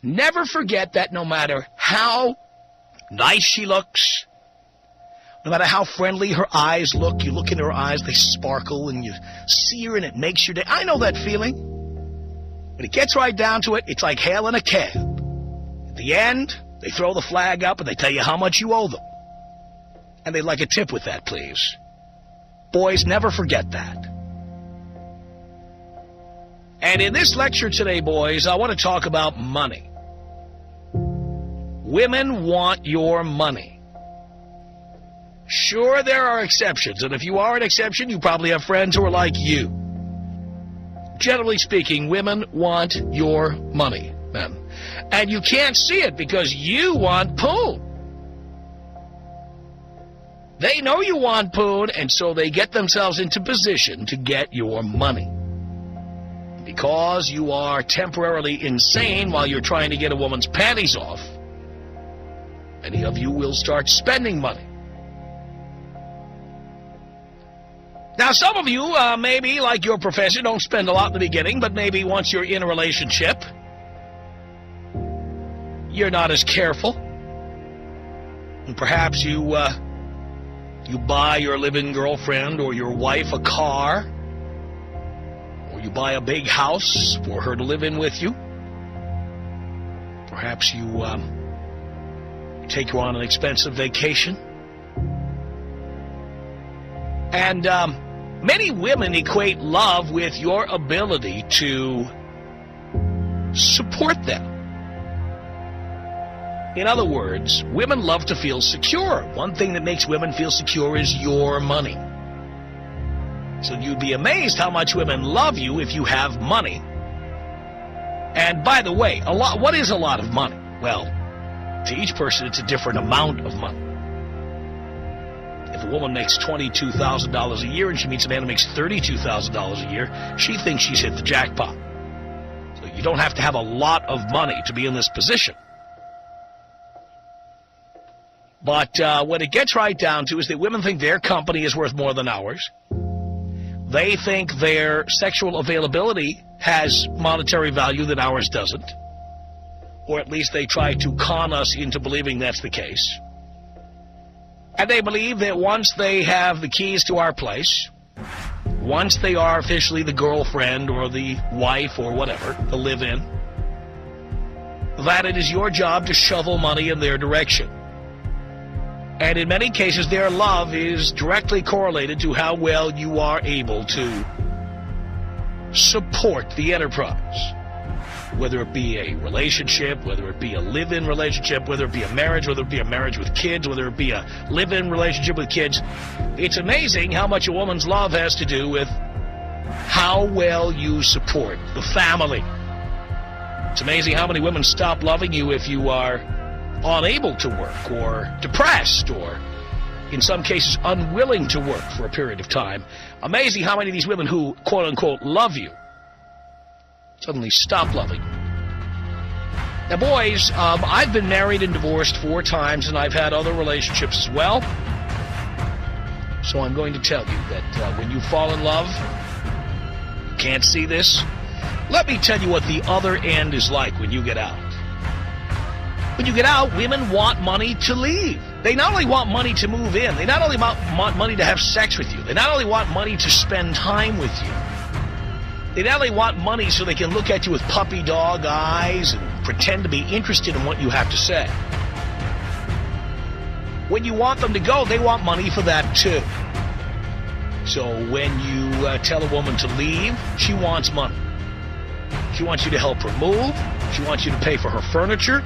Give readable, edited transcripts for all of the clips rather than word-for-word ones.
Never forget that no matter how nice she looks, no matter how friendly her eyes look, you look in her eyes, they sparkle, and you see her, and it makes your day. I know that feeling. When it gets right down to it, it's like hailing a cab. At the end, they throw the flag up, and they tell you how much you owe them. And they'd like a tip with that, please. Boys, never forget that. And in this lecture today, boys, I want to talk about money. Women want your money. Sure, there are exceptions, and if you are an exception, you probably have friends who are like you. Generally speaking, women want your money, men. And you can't see it because you want poon. They know you want poon, and so they get themselves into position to get your money. Because you are temporarily insane while you're trying to get a woman's panties off, many of you will start spending money. Now, some of you, maybe, like your profession, don't spend a lot in the beginning, but maybe once you're in a relationship, you're not as careful. And perhaps you buy your live-in girlfriend or your wife a car, or you buy a big house for her to live in with you. Perhaps you take her on an expensive vacation. And many women equate love with your ability to support them. In other words, women love to feel secure. One thing that makes women feel secure is your money. So you'd be amazed how much women love you if you have money. And by the way, what is a lot of money? Well, to each person, it's a different amount of money. If a woman makes $22,000 a year and she meets a man who makes $32,000 a year, she thinks she's hit the jackpot. So you don't have to have a lot of money to be in this position. But what it gets right down to is that women think their company is worth more than ours. They think their sexual availability has monetary value that ours doesn't. Or at least they try to con us into believing that's the case. And they believe that once they have the keys to our place, once they are officially the girlfriend or the wife or whatever, the live-in, that it is your job to shovel money in their direction. And in many cases, their love is directly correlated to how well you are able to support the enterprise. Whether it be a relationship, whether it be a live-in relationship, whether it be a marriage, whether it be a marriage with kids, whether it be a live-in relationship with kids. It's amazing how much a woman's love has to do with how well you support the family. It's amazing how many women stop loving you if you are unable to work or depressed or, in some cases, unwilling to work for a period of time. Amazing how many of these women who, quote-unquote, love you suddenly stop loving. Now, boys, I've been married and divorced 4 times, and I've had other relationships as well. So I'm going to tell you that when you fall in love, you can't see this. Let me tell you what the other end is like when you get out. When you get out, women want money to leave. They not only want money to move in, they not only want money to have sex with you, they not only want money to spend time with you, they not only want money so they can look at you with puppy dog eyes and pretend to be interested in what you have to say. When you want them to go, they want money for that too. So when you tell a woman to leave, she wants money. She wants you to help her move. She wants you to pay for her furniture.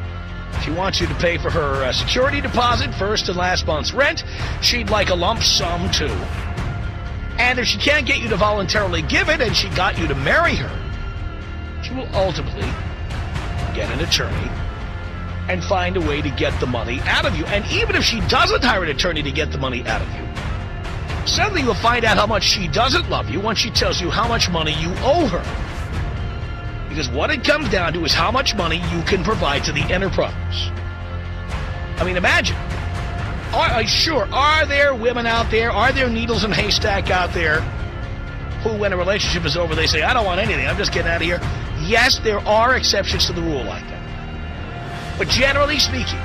She wants you to pay for her security deposit, first and last month's rent. She'd like a lump sum too. And if she can't get you to voluntarily give it, and she got you to marry her, she will ultimately get an attorney and find a way to get the money out of you. And even if she doesn't hire an attorney to get the money out of you, suddenly you'll find out how much she doesn't love you once she tells you how much money you owe her. Because what it comes down to is how much money you can provide to the enterprise. I mean, imagine. Are there women out there, are there needles in a haystack out there who, when a relationship is over, they say, I don't want anything, I'm just getting out of here? Yes, there are exceptions to the rule like that. But generally speaking,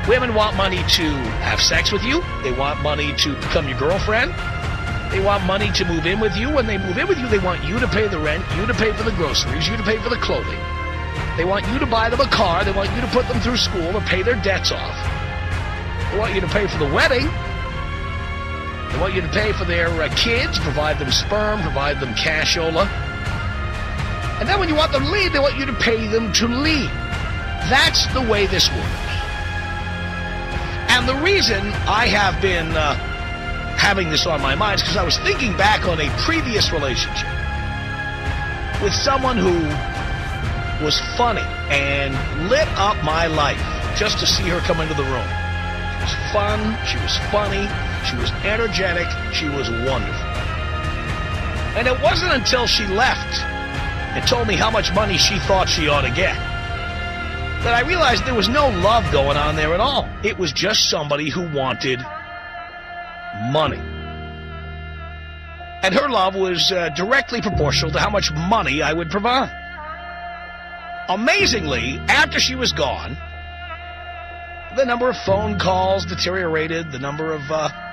women want money to have sex with you. They want money to become your girlfriend. They want money to move in with you. When they move in with you, they want you to pay the rent, you to pay for the groceries, you to pay for the clothing. They want you to buy them a car. They want you to put them through school to pay their debts off. They want you to pay for the wedding. They want you to pay for their kids, provide them sperm, provide them cashola. And then when you want them to leave, they want you to pay them to leave. That's the way this works. And the reason I have been having this on my mind is because I was thinking back on a previous relationship with someone who was funny and lit up my life just to see her come into the room. She was fun, she was funny, she was energetic, she was wonderful. And it wasn't until she left and told me how much money she thought she ought to get that I realized there was no love going on there at all. It was just somebody who wanted money. And her love was directly proportional to how much money I would provide. Amazingly, after she was gone, the number of phone calls deteriorated, the number of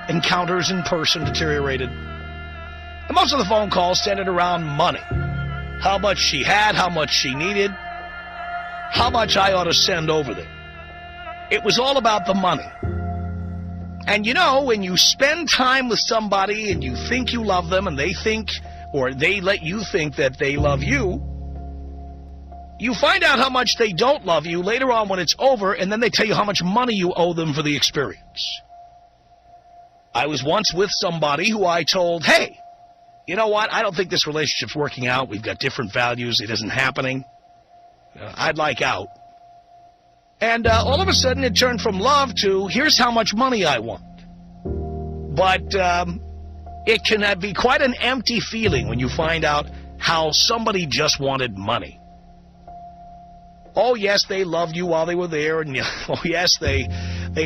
encounters in person deteriorated. And most of the phone calls centered around money. How much she had, how much she needed, how much I ought to send over there. It was all about the money. And you know, when you spend time with somebody and you think you love them and they think, or they let you think that they love you, you find out how much they don't love you later on when it's over, and then they tell you how much money you owe them for the experience. I was once with somebody who I told, hey, you know what, I don't think this relationship's working out. We've got different values. It isn't happening. I'd like out. And all of a sudden it turned from love to, here's how much money I want. But it can be quite an empty feeling when you find out how somebody just wanted money. Oh, yes, they loved you while they were there. And oh, yes, they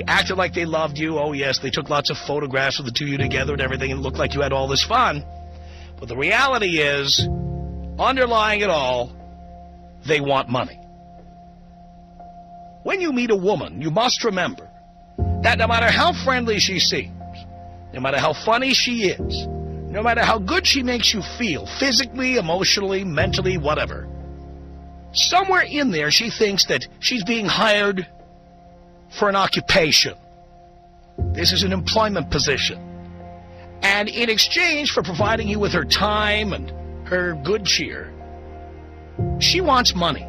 acted like they loved you. Oh, yes, they took lots of photographs of the two of you together and everything. And it looked like you had all this fun. But the reality is, underlying it all, they want money. When you meet a woman, you must remember that no matter how friendly she seems, no matter how funny she is, no matter how good she makes you feel, physically, emotionally, mentally, whatever, somewhere in there she thinks that she's being hired for an occupation. This is an employment position. And in exchange for providing you with her time and her good cheer, she wants money.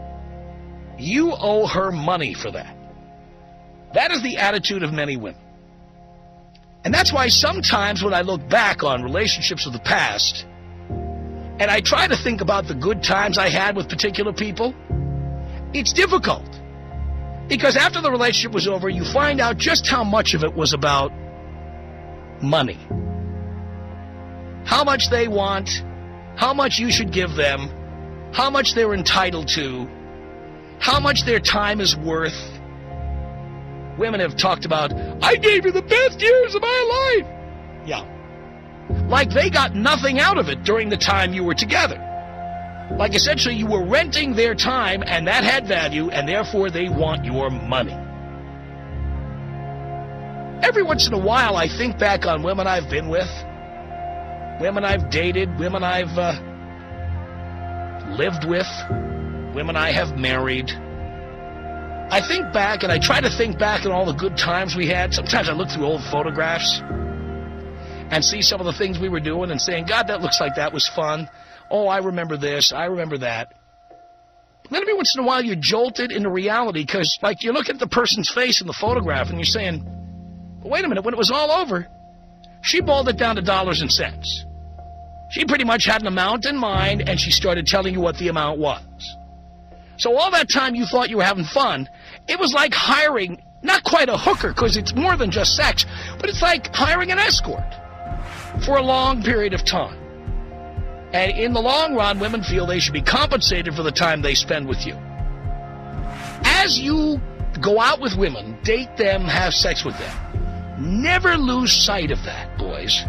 You owe her money for that. That is the attitude of many women. And that's why sometimes when I look back on relationships of the past, and I try to think about the good times I had with particular people, it's difficult. Because after the relationship was over, you find out just how much of it was about money. How much they want, how much you should give them, how much they're entitled to, how much their time is worth. Women have talked about, I gave you the best years of my life. Yeah. Like they got nothing out of it during the time you were together. Like essentially you were renting their time and that had value and therefore they want your money. Every once in a while I think back on women I've been with, women I've dated, women I've lived with, women I have married. I think back and I try to think back on all the good times we had. Sometimes I look through old photographs and see some of the things we were doing and saying, God, that looks like that was fun. Oh, I remember this. I remember that. But then every once in a while you're jolted into reality because, like, you look at the person's face in the photograph and you're saying, well, wait a minute, when it was all over, she boiled it down to dollars and cents. She pretty much had an amount in mind and she started telling you what the amount was. So all that time you thought you were having fun, it was like hiring, not quite a hooker because it's more than just sex, but it's like hiring an escort for a long period of time. And in the long run, women feel they should be compensated for the time they spend with you. As you go out with women, date them, have sex with them, never lose sight of that, boys.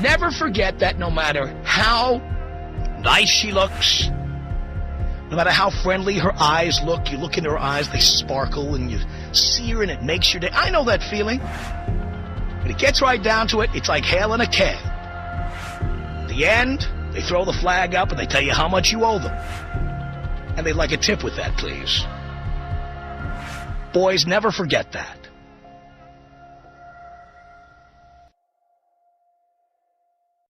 Never forget that no matter how nice she looks, No matter how friendly her eyes look, you look into her eyes, they sparkle, and you see her, and it makes your day. I know that feeling. When it gets right down to it, it's like hailing a cab. At the end, they throw the flag up, and they tell you how much you owe them. And they'd like a tip with that, please. Boys, never forget that.